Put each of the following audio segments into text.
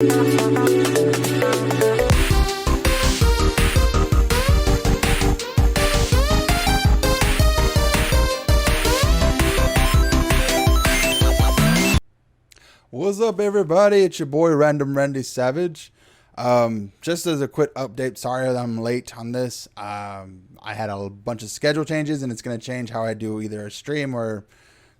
What's up, everybody? It's your boy Random Randy Savage. Just as a quick update, sorry that I'm late on this. I had a bunch of schedule changes, and it's going to change how I do either a stream or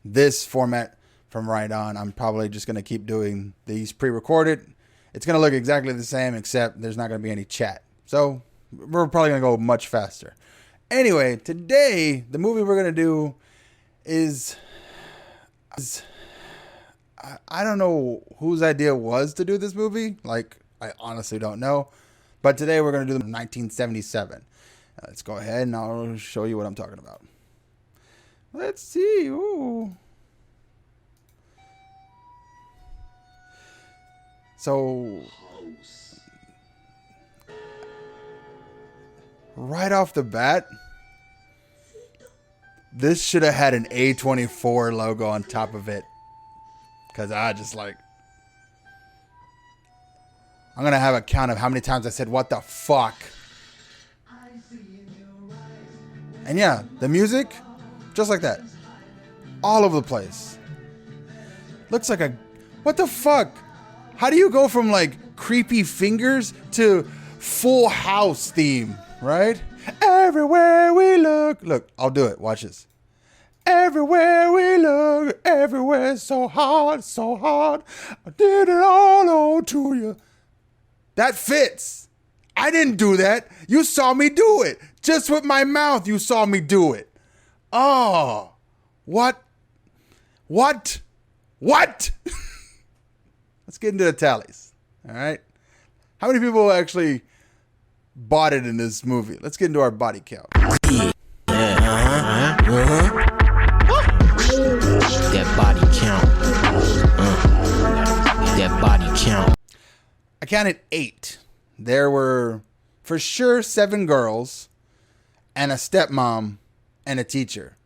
this format from right on. I'm probably just going to keep doing these pre-recorded. It's going to look exactly the same, except there's not going to be any chat. So we're probably going to go much faster. Anyway, today, the movie we're going to do is I don't know whose idea was to do this movie. Like, I honestly don't know. But today we're going to do 1977. Let's go ahead and I'll show you what I'm talking about. Let's see. Ooh. So, right off the bat, this should have had an A24 logo on top of it. Because I just like... I'm going to have a count of how many times I said, what the fuck? And yeah, the music, just like that. All over the place. Looks like a... What the fuck? How do you go from like creepy fingers to Full House theme, right? Everywhere we look. Look, I'll do it. Watch this. Everywhere we look, everywhere so hard, so hard. I did it all on to you. That fits. I didn't do that. You saw me do it. Just with my mouth, you saw me do it. Oh, what? What? What? Let's get into the tallies. All right. How many people actually bought it in this movie? Let's get into our body count. That body count. That body count. I counted 8. There were for sure 7 girls and a stepmom and a teacher.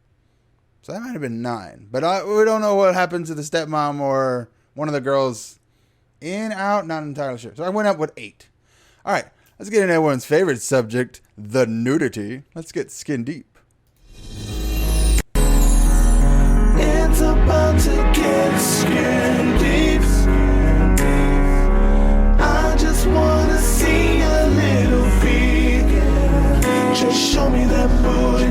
So that might have been 9. But we don't know what happened to the stepmom or one of the girls. In, out, not entirely sure. So I went up with 8. All right, let's get into everyone's favorite subject, the nudity. Let's get skin deep. It's about to get skin deep. I just wanna see a little peek. Just show me that booty.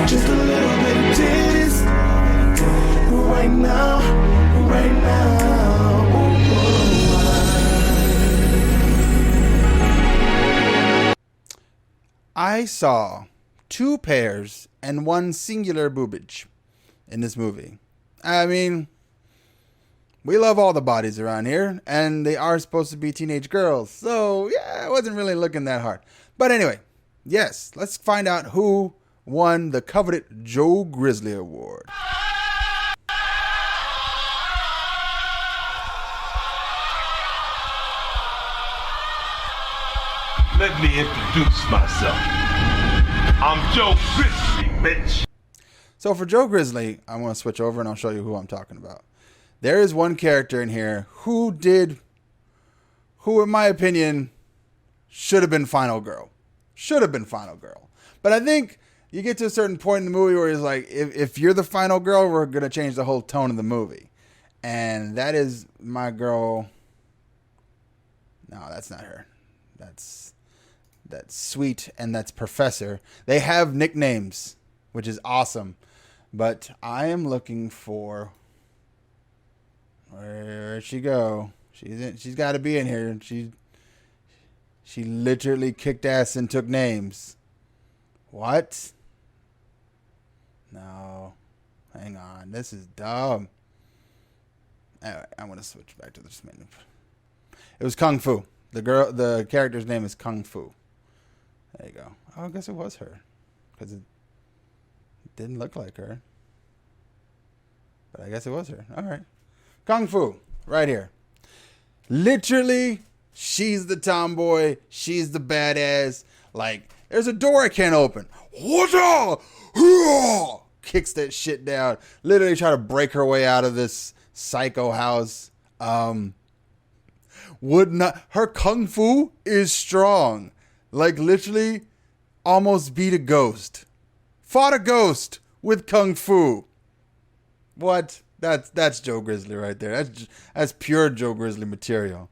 Just a little bit of titties. Right now, right now. I saw 2 pairs and 1 singular boobage in this movie. I mean, we love all the bodies around here, and they are supposed to be teenage girls. So, yeah, I wasn't really looking that hard. But anyway, yes, let's find out who won the coveted Joe Grizzly Award. Let me introduce myself. I'm Joe Grizzly, bitch. So for Joe Grizzly, I want to switch over and I'll show you who I'm talking about. There is one character in here who in my opinion, should have been Final Girl. Should have been Final Girl. But I think you get to a certain point in the movie where it's like, if you're the final girl, we're going to change the whole tone of the movie. And that is my girl. No, that's not her. That's Sweet, and that's Professor. They have nicknames, which is awesome. But I am looking for... Where'd she go? She's got to be in here. She literally kicked ass and took names. What? No. Hang on. This is dumb. Anyway, I want to switch back to this menu. It was Kung Fu. The character's name is Kung Fu. There you go. Oh, I guess it was her. Because it didn't look like her. But I guess it was her. All right. Kung Fu. Right here. Literally, she's the tomboy. She's the badass. Like, there's a door I can't open. Kicks that shit down. Literally try to break her way out of this psycho house. would not. Her kung fu is strong. Like literally almost beat a ghost. Fought a ghost with kung fu. What? That's Joe Grizzly right there. That's pure Joe Grizzly material.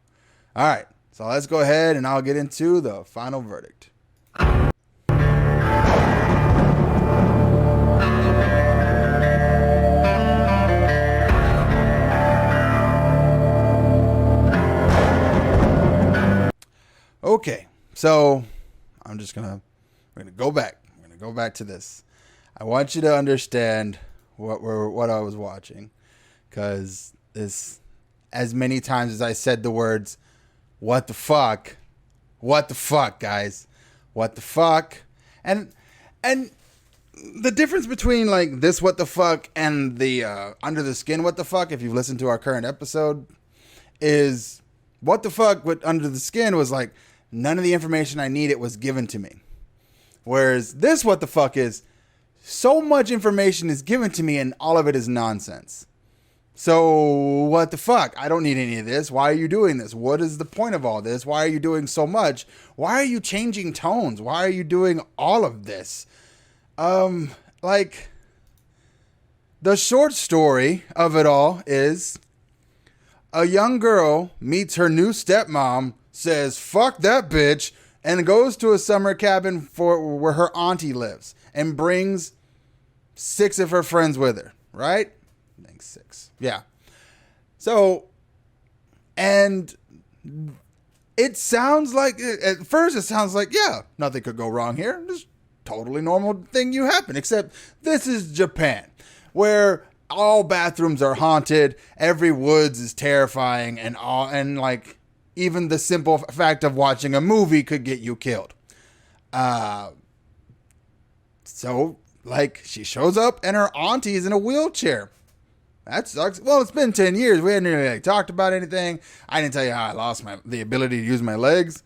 All right. So let's go ahead and I'll get into the final verdict. Okay, so we're gonna go back. We're gonna go back to this. I want you to understand what I was watching, because this, as many times as I said the words, "What the fuck," guys, what the fuck, and the difference between like this "what the fuck" and the under the skin "what the fuck," if you've listened to our current episode, is "what the fuck" with under the skin was like, none of the information I needed was given to me. Whereas this "what the fuck" is so much information is given to me and all of it is nonsense. So what the fuck? I don't need any of this. Why are you doing this? What is the point of all this? Why are you doing so much? Why are you changing tones? Why are you doing all of this? Like, the short story of it all is a young girl meets her new stepmom, says, fuck that bitch, and goes to a summer cabin where her auntie lives and brings 6 of her friends with her, right? I think 6. Yeah. So, and it sounds like, at first it sounds like, yeah, nothing could go wrong here. Just totally normal thing you happen, except this is Japan, where all bathrooms are haunted, every woods is terrifying, and like, even the simple fact of watching a movie could get you killed. So, like, she shows up and her auntie is in a wheelchair. That sucks. Well, it's been 10 years. We hadn't really talked about anything. I didn't tell you how I lost the ability to use my legs.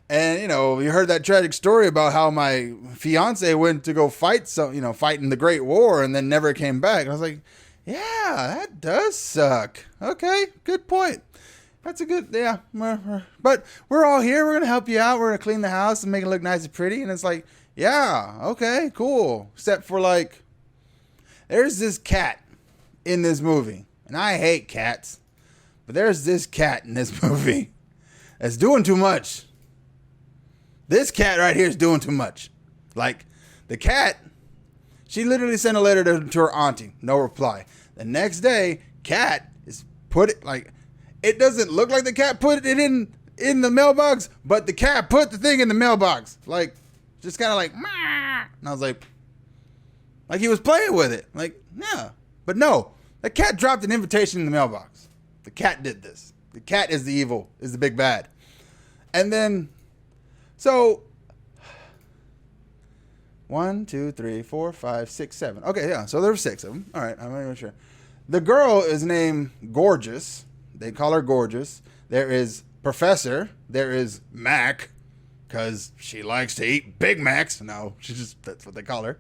And, you know, you heard that tragic story about how my fiance went to go fight in the Great War and then never came back. And I was like, yeah, that does suck. Okay, good point. That's a good, yeah. But we're all here. We're going to help you out. We're going to clean the house and make it look nice and pretty. And it's like, yeah, okay, cool. Except for like, there's this cat in this movie. And I hate cats. But there's this cat in this movie that's doing too much. This cat right here is doing too much. Like, the cat, she literally sent a letter to her auntie. No reply. The next day, cat is it doesn't look like the cat put it in the mailbox, but the cat put the thing in the mailbox. Like, just kind of like, Mah! And I was like he was playing with it. Like, yeah. But no, the cat dropped an invitation in the mailbox. The cat did this. The cat is the evil, is the big bad. And then, so 1, 2, 3, 4, 5, 6, 7. Okay, yeah. So there were 6 of them. All right, I'm not even sure. The girl is named Gorgeous. They call her Gorgeous. There is Professor. There is Mac, because she likes to eat Big Macs. No, that's what they call her.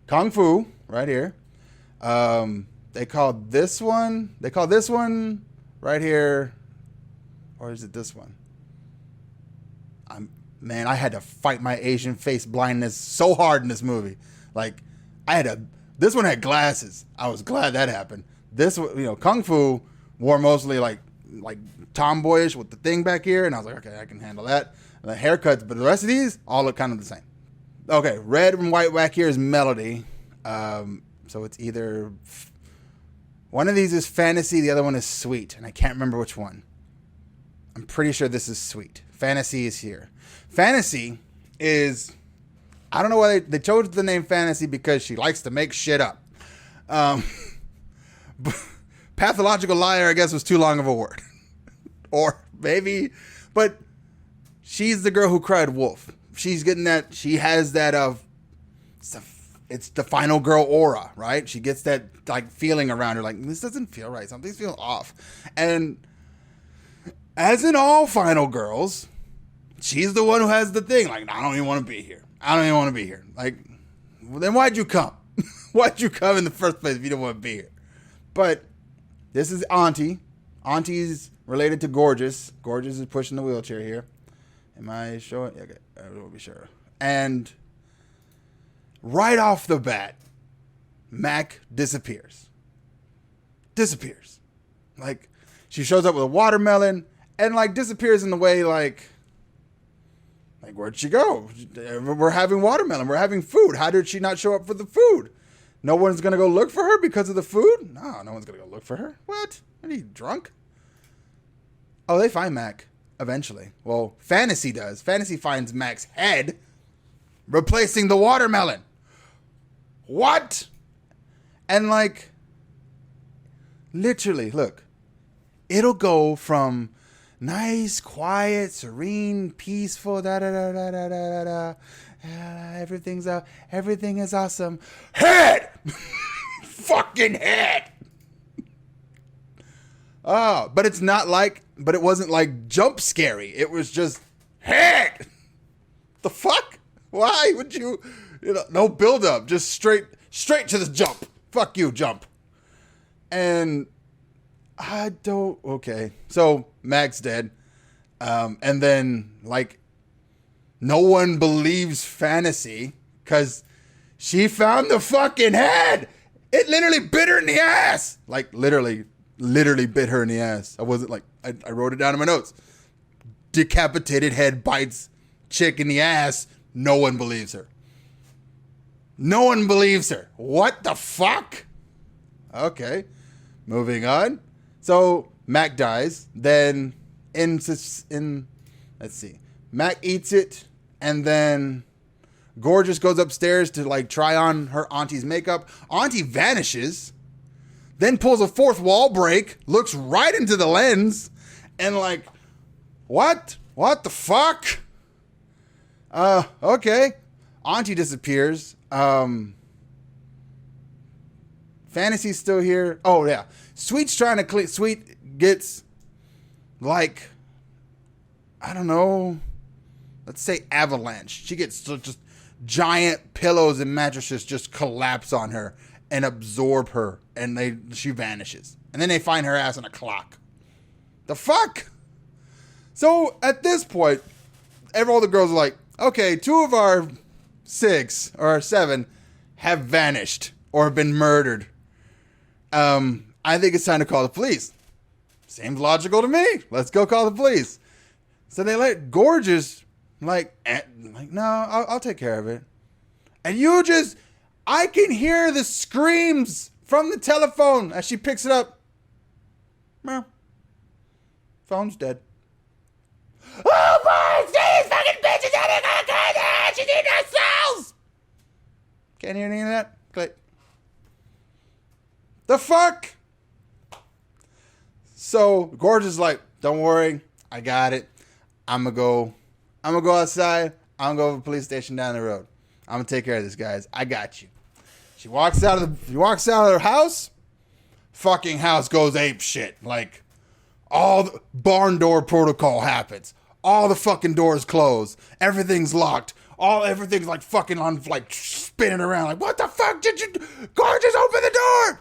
Kung Fu, right here. They call this one right here, or is it this one? Man, I had to fight my Asian face blindness so hard in this movie. Like, this one had glasses. I was glad that happened. This one, Kung Fu wore mostly like tomboyish with the thing back here, and I was like, okay, I can handle that. And the haircuts, but the rest of these all look kind of the same. Okay, red and white back here is Melody. So it's either one of these is Fantasy, the other one is Sweet, and I can't remember which one. I'm pretty sure this is Sweet. Fantasy is here. Fantasy is, I don't know why they chose the name Fantasy, because she likes to make shit up. Pathological liar, I guess, was too long of a word. Or maybe, but she's the girl who cried wolf. She's getting that, she has that it's the final girl aura, right? She gets that like feeling around her, like, this doesn't feel right. Something's feeling off. And as in all final girls, she's the one who has the thing. Like, I don't even want to be here. I don't even want to be here. Like, well, then why'd you come? Why'd you come in the first place if you don't want to be here? But this is Auntie. Auntie's related to Gorgeous. Gorgeous is pushing the wheelchair here. Am I showing? Okay, I will be sure. And right off the bat, Mac disappears. Disappears. Like, she shows up with a watermelon and, like, disappears in the way, like, where'd she go? We're having watermelon. We're having food. How did she not show up for the food? No one's going to go look for her because of the food? No one's going to go look for her. What? Are you drunk? Oh, they find Mac eventually. Well, Fantasy does. Fantasy finds Mac's head replacing the watermelon. What? And, like, literally, look. It'll go from nice, quiet, serene, peaceful, everything is awesome. Head! Fucking head! Oh, but it wasn't like jump scary. It was just head! The fuck? Why would you know, no build up, just straight to the jump. Fuck you, jump. And okay. So Mac's dead. And then, like, no one believes Fantasy because she found the fucking head. It literally bit her in the ass. Like, literally bit her in the ass. I wasn't like, I wrote it down in my notes. Decapitated head bites chick in the ass. No one believes her. No one believes her. What the fuck? Okay. Moving on. So Mac dies. Then let's see. Mac eats it, and then Gorgeous goes upstairs to, like, try on her auntie's makeup. Auntie vanishes, then pulls a fourth wall break, looks right into the lens, and, like, what? What the fuck? Okay. Auntie disappears. Fantasy's still here. Oh, yeah. Sweet's trying to clean. Sweet gets, like, I don't know, let's say avalanche. She gets just giant pillows and mattresses just collapse on her and absorb her, and she vanishes. And then they find her ass on a clock. The fuck? So at this point, all the girls are like, okay, 2 of our 6 or 7 have vanished or have been murdered. I think it's time to call the police. Seems logical to me. Let's go call the police. So they let Gorgeous, like no, I'll take care of it. And I can hear the screams from the telephone as she picks it up. Well, phone's dead. Oh, boy, these fucking bitches are gonna kill her. She's eating her cells. Can't hear any of that? Click. The fuck? So Gorgeous is like, don't worry, I got it. I'm gonna go outside. I'm gonna go to the police station down the road. I'm gonna take care of this, guys. I got you. She walks out of her house. Fucking house goes ape shit. Like, all the barn door protocol happens. All the fucking doors close. Everything's locked. Everything's like fucking on, like, spinning around. Like, what the fuck did you do? Gorgeous, open the door.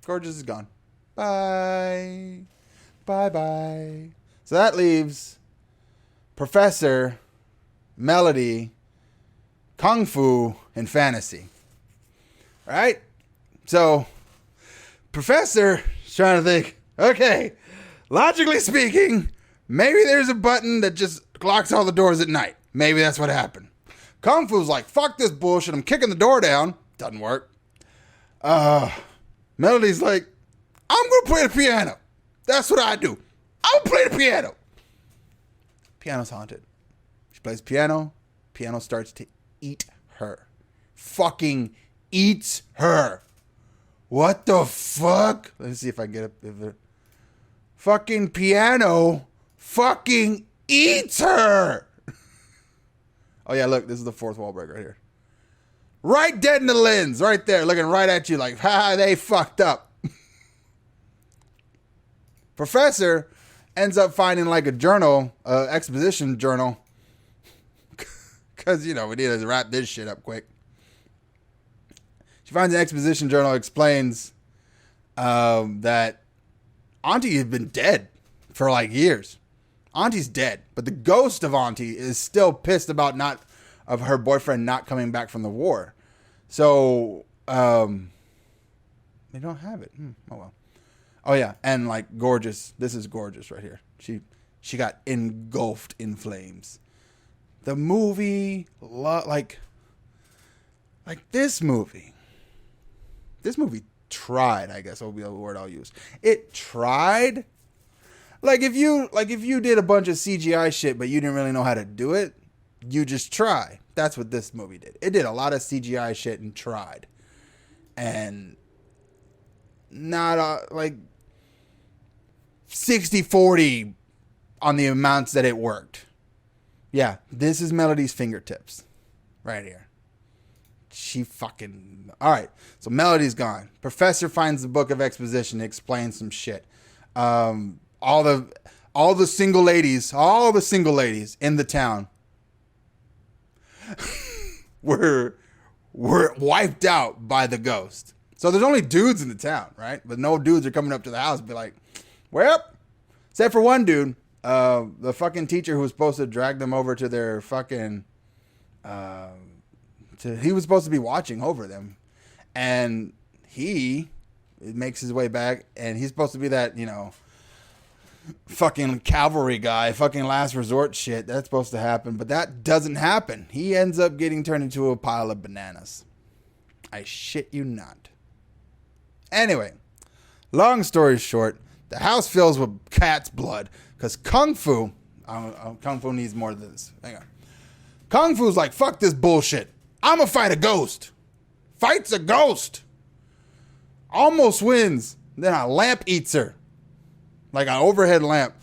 Gorgeous is gone. Bye. Bye. So that leaves Professor, Melody, Kung Fu, and Fantasy. All right? So Professor is trying to think, okay, logically speaking, maybe there's a button that just locks all the doors at night. Maybe that's what happened. Kung Fu's like, fuck this bullshit. I'm kicking the door down. Doesn't work. Melody's like, I'm going to play the piano. That's what I do. I'm going to play the piano. Piano's haunted. She plays piano. Piano starts to eat her. Fucking eats her. What the fuck? Let me see if I can get up. Fucking piano fucking eats her. Oh, yeah, look. This is the fourth wall break right here. Right dead in the lens. Right there. Looking right at you like, ha, they fucked up. Professor ends up finding, like, a journal, exposition journal. Because, we need to wrap this shit up quick. She finds an exposition journal, explains that Auntie had been dead for like years. Auntie's dead, but the ghost of Auntie is still pissed about her boyfriend not coming back from the war. So, they don't have it. Oh well. Oh yeah, and like Gorgeous. This is Gorgeous right here. She got engulfed in flames. The movie, like this movie. This movie tried, I guess will be the word I'll use. It tried. Like if you did a bunch of CGI shit, but you didn't really know how to do it, you just try. That's what this movie did. It did a lot of CGI shit and tried. And not like 60-40 on the amounts that it worked. Yeah, this is Melody's fingertips. Right here. She fucking... Alright, so Melody's gone. Professor finds the book of exposition and explains some shit. All the single ladies in the town were wiped out by the ghost. So there's only dudes in the town, right? But no dudes are coming up to the house and be like, well, except for one dude, the fucking teacher who was supposed to drag them over to their fucking, he was supposed to be watching over them. And he makes his way back and he's supposed to be that, fucking cavalry guy, fucking last resort shit. That's supposed to happen, but that doesn't happen. He ends up getting turned into a pile of bananas. I shit you not. Anyway, long story short, the house fills with cat's blood because Kung Fu needs more than this. Hang on. Kung Fu's like, fuck this bullshit. I'm gonna fight a ghost. Fights a ghost. Almost wins. Then a lamp eats her. Like an overhead lamp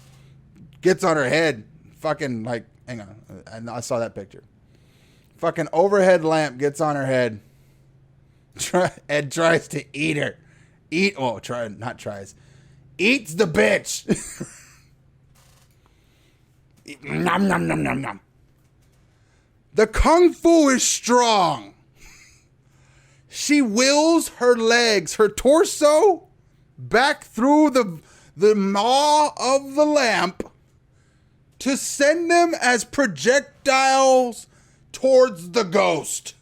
gets on her head. Fucking like, hang on. I saw that picture. Fucking overhead lamp gets on her head. And tries to eat her. Eats the bitch. Nom, nom, nom, nom, nom. The Kung Fu is strong. She wills her legs, her torso, back through the maw of the lamp to send them as projectiles towards the ghost.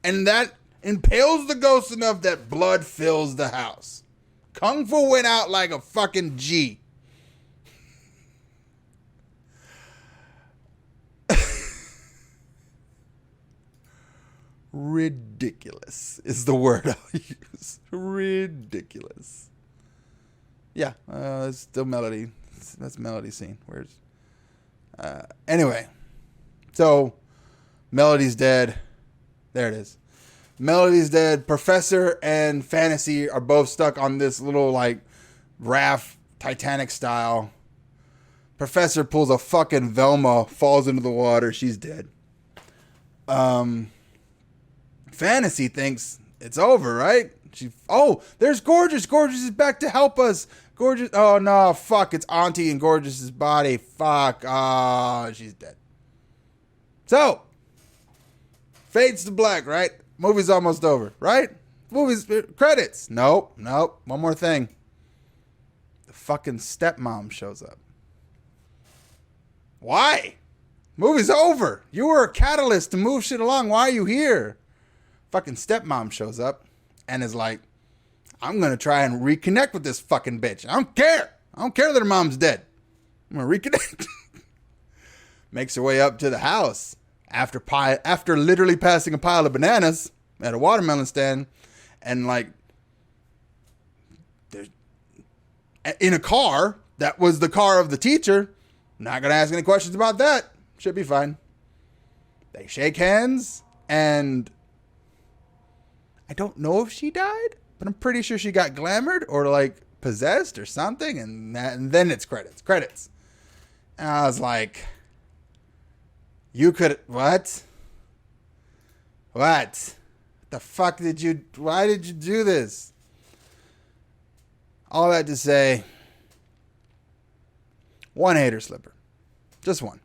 And that impales the ghost enough that blood fills the house. Kung Fu went out like a fucking G. Ridiculous is the word I'll use. Ridiculous. Yeah, it's still Melody. That's Melody's scene. Where's... anyway. So, Melody's dead. There it is. Melody's dead. Professor and Fantasy are both stuck on this little, like, raft, Titanic style. Professor pulls a fucking Velma, falls into the water. She's dead. Fantasy thinks it's over, right? There's Gorgeous. Gorgeous is back to help us. Gorgeous. Oh, no, fuck. It's Auntie in Gorgeous's body. Fuck. Oh, she's dead. So, fades to black, right? Movie's almost over, right? Movie's credits. Nope. One more thing. The fucking stepmom shows up. Why? Movie's over. You were a catalyst to move shit along. Why are you here? Fucking stepmom shows up and is like, I'm going to try and reconnect with this fucking bitch. I don't care. I don't care that her mom's dead. I'm going to reconnect. Makes her way up to the house after literally passing a pile of bananas at a watermelon stand and like in a car that was the car of the teacher. Not going to ask any questions about that. Should be fine. They shake hands and I don't know if she died, but I'm pretty sure she got glamored or like possessed or something. And then it's credits. And I was like, you could, what? The fuck why did you do this? All that to say, one hater slipper. Just one.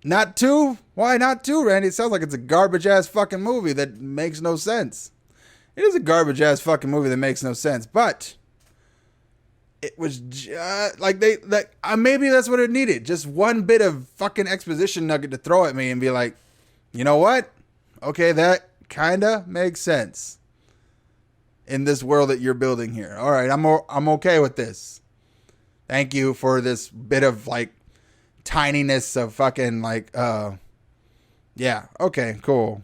Not two? Why not two, Randy? It sounds like it's a garbage ass fucking movie that makes no sense. It is a garbage ass fucking movie that makes no sense, but it was just like maybe that's what it needed. Just one bit of fucking exposition nugget to throw at me and be like, you know what? Okay, that kind of makes sense in this world that you're building here. All right, I'm okay with this. Thank you for this bit of like tininess of fucking like, yeah, okay, cool.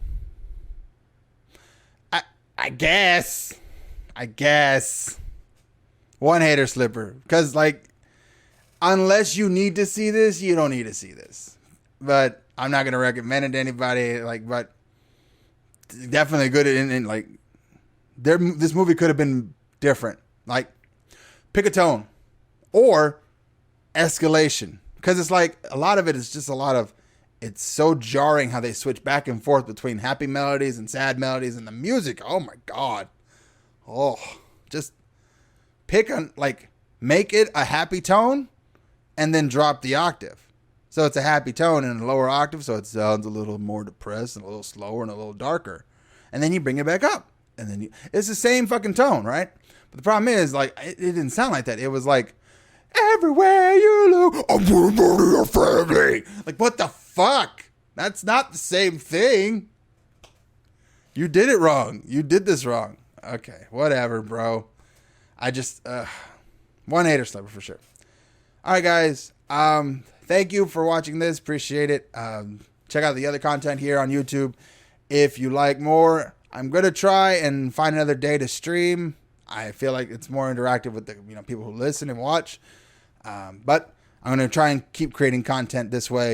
I guess. One hater slipper. Because, like, unless you need to see this, you don't need to see this. But I'm not going to recommend it to anybody. Like, but definitely good in like, this movie could have been different. Like, pick a tone. Or escalation. Because it's like, a lot of it is just a lot of, it's so jarring how they switch back and forth between happy melodies and sad melodies and the music. Oh my God. Oh, just pick on, like, make it a happy tone and then drop the octave. So it's a happy tone in a lower octave. So it sounds a little more depressed and a little slower and a little darker. And then you bring it back up and then it's the same fucking tone, right? But the problem is, like, it didn't sound like that. It was like, everywhere you look, I'm gonna murder your family. Like, what the fuck? That's not the same thing. You did it wrong. You did this wrong. Okay, whatever, bro. I just, one hater slipper for sure. All right, guys. Thank you for watching this. Appreciate it. Check out the other content here on YouTube. If you like more, I'm going to try and find another day to stream. I feel like it's more interactive with the people who listen and watch. But I'm going to try and keep creating content this way.